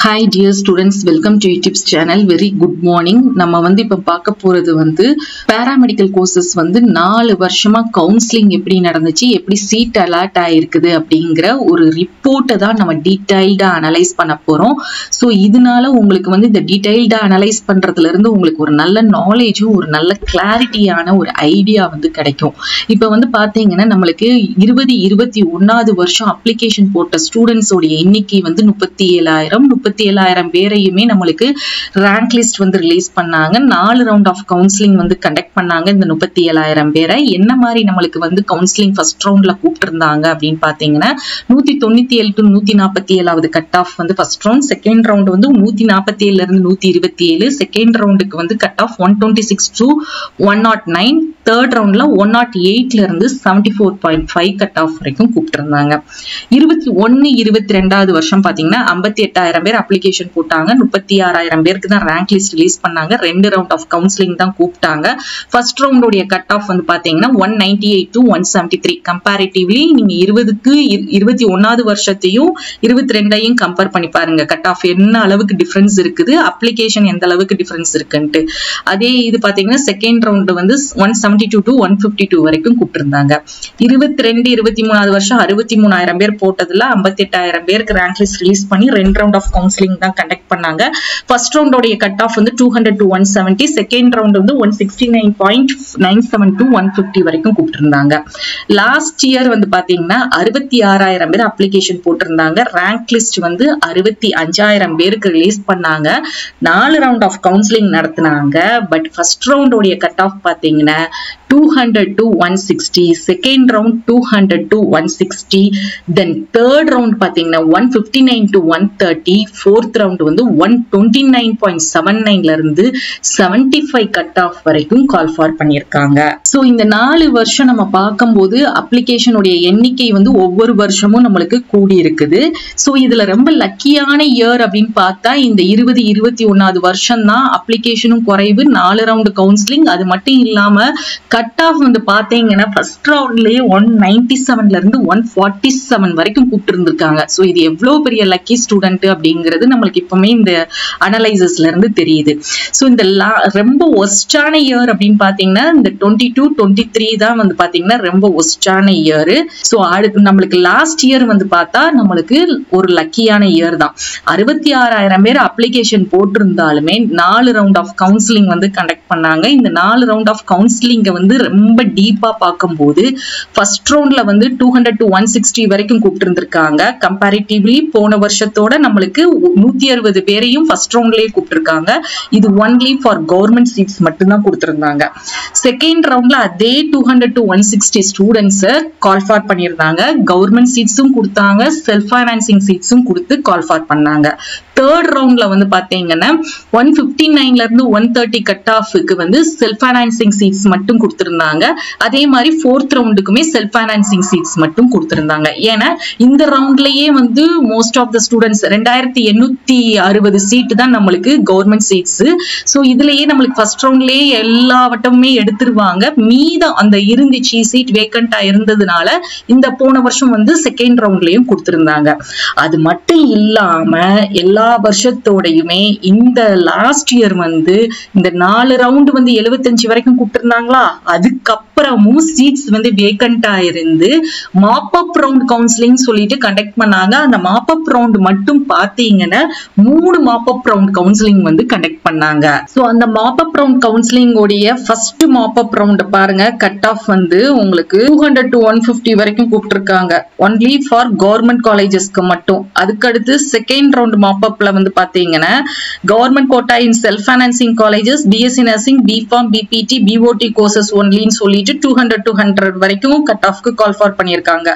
Hi dear students, welcome to YouTube's channel. Very good morning. நம்ம இப்ப பார்க்க போறது paramedical courses 4 வருஷமா counseling எப்படி நடந்துச்சு, எப்படி seat allot ஆயிருக்குது அப்படிங்கற ஒரு ரிப்போர்ட்டை தான் நம்ம டீடைல்டா அனலைஸ் பண்ண போறோம். சோ இதனால உங்களுக்கு இந்த டீடைல்டா அனலைஸ் பண்றதுல இருந்து உங்களுக்கு ஒரு நல்ல நாலேஜும் ஒரு நல்ல கிளாரிட்டியான ஒரு ஐடியா கிடைக்கும். இப்ப பாத்தீங்கன்னா நம்மளுக்கு 2021வது வருஷம் அப்ளிகேஷன் போட்ட ஸ்டூடண்ட்ஸ் உடைய எண்ணிக்கை 37,000 பேரையுமே நம்மளுக்கு ரேங்க் லிஸ்ட் ரிலீஸ் பண்ணாங்க. 4 ரவுண்ட் ஆஃப் கவுன்சிலிங் கண்டக்ட் பண்ணாங்க. இந்த 37,000 பேரை என்ன மாதிரி நம்மளுக்கு கவுன்சிலிங் ஃபர்ஸ்ட் ரவுண்ட்ல கூப்பிட்டிருந்தாங்க அப்படின்னு பாத்தீங்கன்னா 197 to 147வது cut off first round, second round 147ல இருந்து 127, செகண்ட் ரவுண்டுக்கு கட் ஆஃப் 126 to 109, தேர்ட் ரவுண்ட்ல 108ல இருந்து 74.5 கட் ஆஃப் வரைக்கும் கூப்பிட்டிருந்தாங்க. 21-22வது வருஷம் பாத்தீங்கன்னா 58,000 பேர் அப்ளிகேஷன் போட்டாங்க. 36,000 பேருக்கு தான் ரேங்க் லிஸ்ட் ரிலீஸ் பண்ணாங்க. 2 ரவுண்ட் ஆஃப் கவுன்சிலிங் தான் கூப்பிட்டாங்க. ஃபர்ஸ்ட் ரவுண்டோட கட் ஆஃப் பாத்தீங்கன்னா 198 to 173. கம்பேரிட்டிவ்லி நீங்க 21வது வருஷத்தையும் 22ஐயும் கம்பேர் பண்ணி பாருங்க. கட் ஆஃப் என்ன அளவுக்கு டிஃபரன்ஸ் இருக்குது, அப்ளிகேஷன் எந்த அளவுக்கு டிஃபரன்ஸ் இருக்குன்ட்டு. அதே இது பாத்தீங்கன்னா செகண்ட் ரவுண்ட் 172 to 152 வரைக்கும் கூப்பிட்டிருந்தாங்க. 22-23வது வருஷம் 63,000 பேர் போட்டதுல 58,000 பேருக்கு ரேங்க் லிஸ்ட் ரிலீஸ் பண்ணி 2 ரவுண்ட் ஆஃப் கவுன்சிலிங் தான் கண்டக்ட் பண்ணாங்க. ஃபர்ஸ்ட் ரவுண்டோட cut off 200 to 170, second round 169.97 to 150 வரைக்கும் கூப்பிட்டிருந்தாங்க. லாஸ்ட் இயர் பாத்தீங்கன்னா 66,000 பேர் அப்ளிகேஷன் போட்டிருந்தாங்க. ரேங்க் லிஸ்ட் 65,000 பேருக்கு ரிலீஸ் பண்ணாங்க. 4 ரவுண்ட் ஆஃப் கவுன்சிலிங் நடத்தினாங்க. பட் ஃபர்ஸ்ட் ரவுண்டோட கட் ஆஃப் பாத்தீங்கன்னா 200 to 160, second round 200 to 160, then third round பாத்தீங்கன்னா 159 to 130, ஃபோர்த் ரவுண்ட் 129.79ல இருந்து 75 கட் ஆஃப் வரைக்கும் கால் ஃபார் பண்ணிருக்காங்க. சோ இந்த 4 வருஷம் நம்ம பார்க்கும்போது அப்ளிகேஷன் உடைய எண்ணிக்கை ஒவ்வொரு வருஷமும் நம்மளுக்கு கூடி இருக்குது. சோ இதுல ரொம்ப லக்கியான இயர் அப்படின்னு பார்த்தா இந்த 20-21வது வருஷம் தான். அப்ளிகேஷனும் குறைவு, 4 ரவுண்ட் கவுன்சிலிங். அது மட்டும் இல்லாம கட் ஆஃப் பாத்தீங்கன்னா ஃபர்ஸ்ட் ரவுண்ட்லயே 197ல இருந்து 147 வரைக்கும் கூப்பிட்டு இருந்திருக்காங்க. சோ இது எவ்வளவு பெரிய லக்கி ஸ்டூடெண்ட் அப்படிங்கிறது நம்மளுக்கு இப்பவுமே இந்த அனலைசிஸ்ல இருந்து தெரியுது. சோ இந்த ரொம்ப ஒஸ்டான இயர் அப்படின்னு பாத்தீங்கன்னா இந்த 22-23 தான் பாத்தீங்கன்னா ரொம்ப ஒஸ்டான இயர். சோ அடுத்து நம்மளுக்கு லாஸ்ட் இயர் பார்த்தா நம்மளுக்கு ஒரு லக்கியான இயர் தான். 66,000 பேர் அப்ளிகேஷன் போட்டிருந்தாலுமே 4 ரவுண்ட் ஆஃப் கவுன்சிலிங் கண்டக்ட் பண்ணாங்க. இந்த 4 ரவுண்ட் ஆஃப் கவுன்சிலிங்க ரொம்ப டீப்பா பார்க்கும்போது ஃபர்ஸ்ட் ரவுண்ட்ல 200 to 160 வரைக்கும் கூப்பிட்டு இருந்திருக்காங்க. கம்பேரிட்டிவ்லி போன வருஷத்தோட நம்மளுக்கு 160 பேரையும் ஃபர்ஸ்ட் ரவுண்ட்லயே கூப்பிட்டிருக்காங்க. இது ஒன்லி ஃபார் கவர்மெண்ட் சீட்ஸ் மட்டும் தான் கொடுத்திருந்தாங்க. செகண்ட் ரவுண்ட்ல அதே 200 to 160 ஸ்டூடெண்ட்ஸ் கால் ஃபார் பண்ணியிருந்தாங்க. கவர்மெண்ட் சீட்ஸும் கொடுத்தாங்க, செல்ஃப் ஃபைனான்சிங் சீட்ஸும் கொடுத்து கால் ஃபார் பண்ணாங்க. தேர்ட் ரவுண்ட்ல பாத்தீங்கன்னா 159ல இருந்து 130 கட் ஆஃப்க்கு செல்ஃப் ஃபைனான்சிங் சீட்ஸ் மட்டும் கொடுத்திருந்தாங்க. அதே மாதிரி ஃபோர்த் ரவுண்டுக்குமே செல்ஃப் ஃபைனான்சிங் சீட்ஸ் மட்டும் கொடுத்திருந்தாங்க. ஏன்னா இந்த ரவுண்ட்லயே most of the students 2,860 seat தான் நம்மளுக்கு கவர்மெண்ட் சீட்ஸ். சோ இதுலயே நம்மளுக்கு ஃபர்ஸ்ட் ரவுண்ட்லயே எல்லாவட்டமே எடுத்துருவாங்க. மீதம் அந்த இருந்துச்சு சீட் வேக்கண்டா இருந்ததுனால இந்த போன வருஷம் செகண்ட் ரவுண்ட்லயும் கொடுத்திருந்தாங்க. அது மட்டும் இல்லாம எல்லா வருஷத்தோடையுமே இந்த லாஸ்ட் இயர் இந்த 4 ரவுண்ட் 75 வரைக்கும் கூப்பிட்டிருந்தாங்களா, அதுக்கப்புறமும் சீட்ஸ் வேக்கண்டா இருந்து மாப் அப் ரவுண்ட் கவுன்சிலிங் சொல்லிட்டு கண்டக்ட் பண்ணாங்க. அந்த மாப் அப் ரவுண்ட் மட்டும் பாத்தீங்கன்னா 3 mop up round counselling conduct பண்ணாங்க. சோ அந்த மாப் அப் ரவுண்ட் கவுன்சிலிங் உடைய ஃபர்ஸ்ட் மாப் அப் ரவுண்ட் பாருங்க, கட் ஆஃப் உங்களுக்கு 200 to 150 வரைக்கும் கூப்பிட்டிருக்காங்க. ஒன்லி ஃபார் கவர்மெண்ட் காலேஜஸ்க்கு மட்டும். அதுக்கடுத்து செகண்ட் ரவுண்ட் மாப் அப்ல பாத்தீங்கன்னா government quota in self financing colleges, BSc nursing, B Pharm, BPT, BOT courses ஒன்லின்னு சொல்லிட்டு 200 to 100 வரைக்கும் கட் ஆஃப்க்கு கால் ஃபார் பண்ணிருக்காங்க.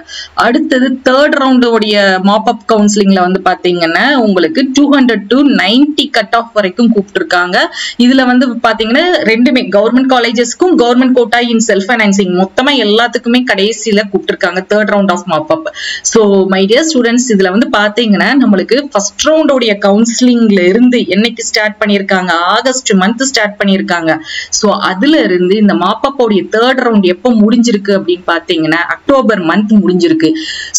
அடுத்தது தேர்ட் ரவுண்டோடைய மாப் அப் கவுன்சிலிங்ல பாத்தீங்கன்னா உங்களுக்கு 200 to 90 கட் ஆஃப் வரைக்கும் கூப்பிட்டிருக்காங்க. இதுல பாத்தீங்கன்னா ரெண்டுமே கவர்மெண்ட் காலேஜஸ்க்கும் government quota in self financing மொத்தமா எல்லாத்துக்குமே கடைசியில கூப்பிட்டிருக்காங்க third round of mop up. So my dear students, இதுல பாத்தீங்கன்னா நம்மளுக்கு ஃபர்ஸ்ட் ரவுண்டோடைய கவுன்சிலிங்ல இருந்து என்னைக்கு ஸ்டார்ட் பண்ணிருக்காங்க, ஆகஸ்ட் மந்த் ஸ்டார்ட் பண்ணிருக்காங்க. சோ அதுல இருந்து இந்த மாப் அப் உடைய தேர்ட் ரவுண்ட் எப்போ முடிஞ்சிருக்கு அப்படின்னு பாத்தீங்கன்னா அக்டோபர் மந்த் முடிஞ்சிருக்கு.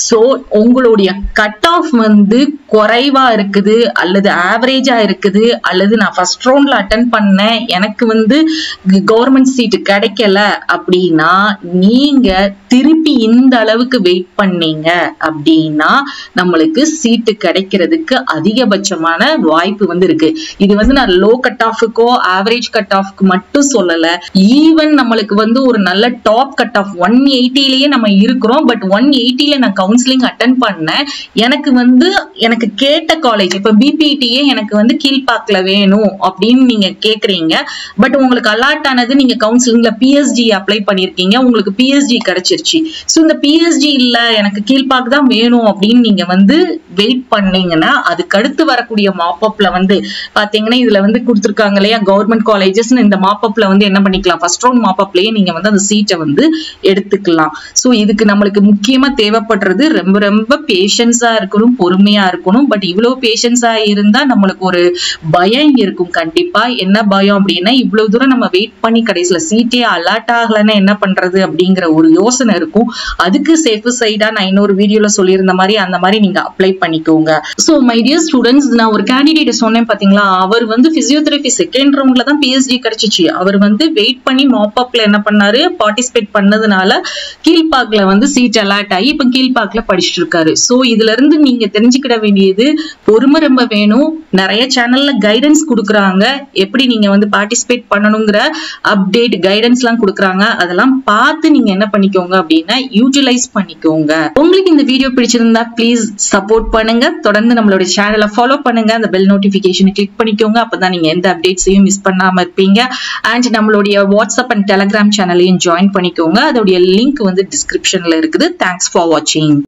சோ உங்களுடைய கட் ஆஃப் வந்து குறைவா இருக்குது அல்லது ஆவரேஜா இருக்குது அல்லது நான் ஃபர்ஸ்ட் ரவுண்ட்ல அட்டன் பண்ணேன் எனக்கு வந்து கவர்மெண்ட் சீட் கிடைக்கல அப்படின்னா நீங்க திருப்பி இந்த அளவுக்கு வெயிட் பண்ணீங்க அப்படின்னா நம்மளுக்கு சீட்டு கிடைக்கிறதுக்கு அதிகபட்சமான வாய்ப்பு வந்து இருக்கு. இது வந்து நான் லோ கட் ஆஃப்க்கோ ஆவரேஜ் கட் ஆஃப்க்கு மட்டும் சொல்லல. ஈவன் நம்மளுக்கு வந்து ஒரு நல்ல டாப் கட் ஆஃப் 180லயே நம்ம இருக்கிறோம். பட் 180ல நான் கவுன்சிலிங் அட்டன் பண்ணேன். எனக்கு வந்து எனக்கு கேட்ட காலேஜ் இப்ப பிபிடியே எனக்கு வந்து கீழ்பாக்ல வேணும் அப்படின்னு நீங்க கேக்குறீங்க. பட் உங்களுக்கு அலாட் ஆனது நீங்க கவுன்சிலிங்ல பிஎஸ்ஜி அப்ளை பண்ணிருக்கீங்க, உங்களுக்கு பிஎஸ்ஜி கிடைச்சிருச்சு. சோ இந்த பிஎஸ்ஜி இல்ல எனக்கு கீழ்பாக் தான் வேணும் அப்படின்னு நீங்க வந்து வெயிட் பண்ணீங்கன்னா அதுக்கு அடுத்து வரக்கூடிய மாப்அப்ல வந்து பாத்தீங்கன்னா இதுல வந்து கொடுத்திருக்காங்க இல்லையா கவர்மெண்ட் காலேஜஸ். இந்த மாப்அப்ல வந்து என்ன பண்ணிக்கலாம், ஃபர்ஸ்ட் ரவுண்ட் மாப்அப்லயே நீங்க வந்து அந்த சீட்டை வந்து எடுத்துக்கலாம். சோ இதுக்கு நம்மளுக்கு முக்கியமா தேவைப்படுறது ரொம்ப ரொம்ப பேஷன்ஸா இருக்கணும், பொறுமையா இருக்கணும். பட் இவ்வளவு பேஷன்ஸா இருந்தா நம்மளுக்கு ஒரு பயம் இருக்கும் கண்டிப்பா. என்ன பயம் அப்படின்னா இவ்வளவு தூரம் நம்ம வெயிட் பண்ணி கடைசியில சீட்டே அலாட் ஆகலன்னா என்ன பண்றது அப்படிங்கிற ஒரு யோசனை இருக்கும். அதுக்கு சேஃப் சைடா நான் இன்னொரு வீடியோல சொல்லியிருந்த மாதிரி அந்த மாதிரி நீங்க அப்ளை பண்ணிக்கோங்க. சோ மை டியர் ஸ்டூடெண்ட்ஸ், நான் ஒரு கேண்டிடேட் சொன்னேன் பாத்தீங்களா, அவர் வந்து பிசியோதெரபி செகண்ட் ரவுண்ட்ல தான் பிஎஸ்டி கிடைச்சிச்சு. அவர் வந்து வெயிட் பண்ணி மாப்அப்ல என்ன பண்ணாரு, பார்ட்டிசிபேட் பண்ணதுனால கீழ்பாக்ல வந்து சீட் அலாட் ஆகி இப்ப கீழ்பாக்ல படிச்சுட்டு இருக்காரு. சோ இதுல இருந்து நீங்க தெரிஞ்சுக்கிட வேண்டியது பொறுமை ரொம்ப வேணும். நிறைய சேனல்ல கைடன்ஸ் கொடுக்குறாங்க, எப்படி நீங்க வந்து பார்ட்டிசிபேட் பண்ணணுங்கிற அப்டேட் கைடன்ஸ் எல்லாம் கொடுக்குறாங்க. அதெல்லாம் பார்த்து நீங்க என்ன பண்ணிக்கோங்க அப்படின்னா யூட்டிலைஸ் பண்ணிக்கோங்க. உங்களுக்கு இந்த வீடியோ பிடிச்சிருந்தா ப்ளீஸ் சப்போர்ட் பண்ணுங்க. தொடர்ந்து நம்மளோட சேனலை ஃபாலோ பண்ணுங்க. அந்த பெல் நோட்டிபிகேஷனை கிளிக் பண்ணிக்கோங்க. அப்பதான் நீங்க எந்த அப்டேட்ஸையும் மிஸ் பண்ணாம இருப்பீங்க. அண்ட் நம்மளுடைய வாட்ஸ்அப் அண்ட் டெலிகிராம் சேனலையும் ஜாயின் பண்ணிக்கோங்க. அதோடைய லிங்க் வந்து டிஸ்கிரிப்ஷன்ல இருக்குது. தேங்க்ஸ் ஃபார் வாட்சிங்.